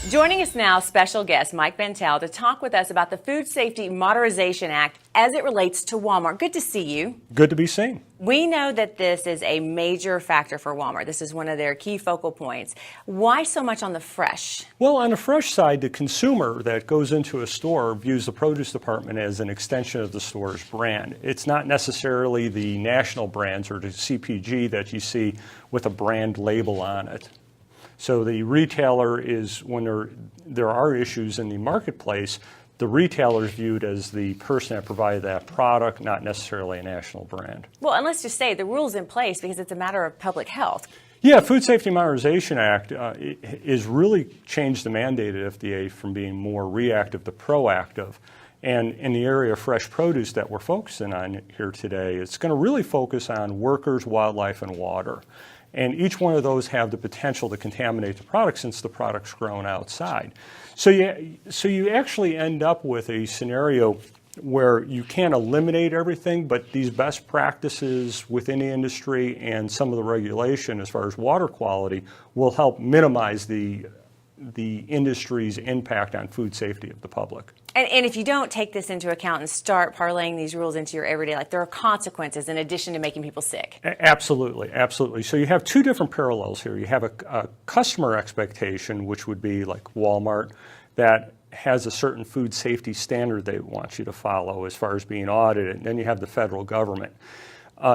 Joining us now, special guest Mike Bentel to talk with us about the Food Safety Modernization Act as it relates to Walmart. Good to see you. Good to be seen. We know that this is a major factor for Walmart. This is one of their key focal points. Why so much on the fresh? Well, on the fresh side, the consumer that goes into a store views the produce department as an extension of the store's brand. It's not necessarily the national brands or the CPG that you see with a brand label on it. So the retailer is, when there are issues in the marketplace, the retailer is viewed as the person that provided that product, not necessarily a national brand. Well, and let's just say the rule's in place because it's a matter of public health. Yeah, Food Safety Modernization Act is really changed the mandate at FDA from being more reactive to proactive. And in the area of fresh produce that we're focusing on here today, it's going to really focus on workers, wildlife, and water. And each one of those have the potential to contaminate the product since the product's grown outside. So you actually end up with a scenario where you can't eliminate everything, but these best practices within the industry and some of the regulation as far as water quality will help minimize the industry's impact on food safety of the public. And if you don't take this into account and start parlaying these rules into your everyday life, there are consequences in addition to making people sick. Absolutely, absolutely. So you have two different parallels here. You have a customer expectation, which would be like Walmart, that has a certain food safety standard they want you to follow as far as being audited. And then you have the federal government.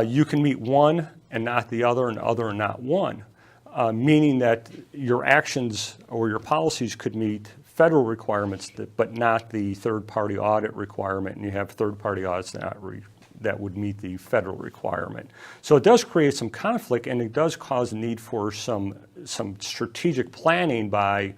You can meet one and not the other, and other and not one. Meaning that your actions or your policies could meet federal requirements, but not the third-party audit requirement, and you have third-party audits that would meet the federal requirement. So it does create some conflict, and it does cause a need for some strategic planning by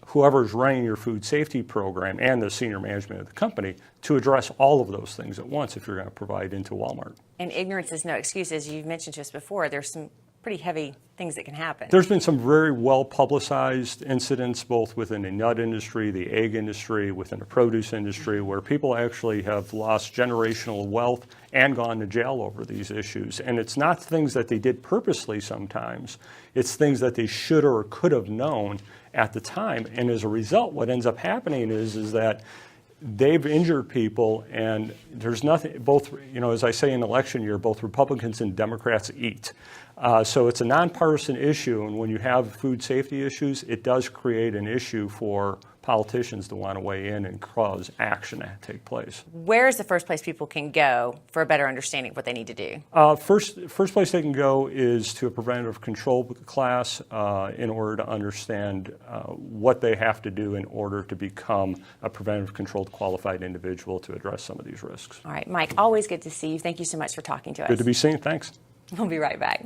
whoever's running your food safety program and the senior management of the company to address all of those things at once if you're going to provide into Walmart. And ignorance is no excuse. As you've mentioned to us before, there's some pretty heavy things that can happen. There's been some very well-publicized incidents both within the nut industry, the egg industry, within the produce industry, where people actually have lost generational wealth and gone to jail over these issues. And it's not things that they did purposely sometimes. It's things that they should or could have known at the time. And as a result, what ends up happening is that they've injured people, and there's nothing, both, as I say in election year, both Republicans and Democrats eat. So it's a nonpartisan issue, and when you have food safety issues, it does create an issue for politicians to want to weigh in and cause action to take place. Where is the first place people can go for a better understanding of what they need to do? First place they can go is to a preventative control class in order to understand what they have to do in order to become a preventative controlled qualified individual to address some of these risks. All right, Mike, always good to see you. Thank you so much for talking to us. Good to be seen. Thanks. We'll be right back.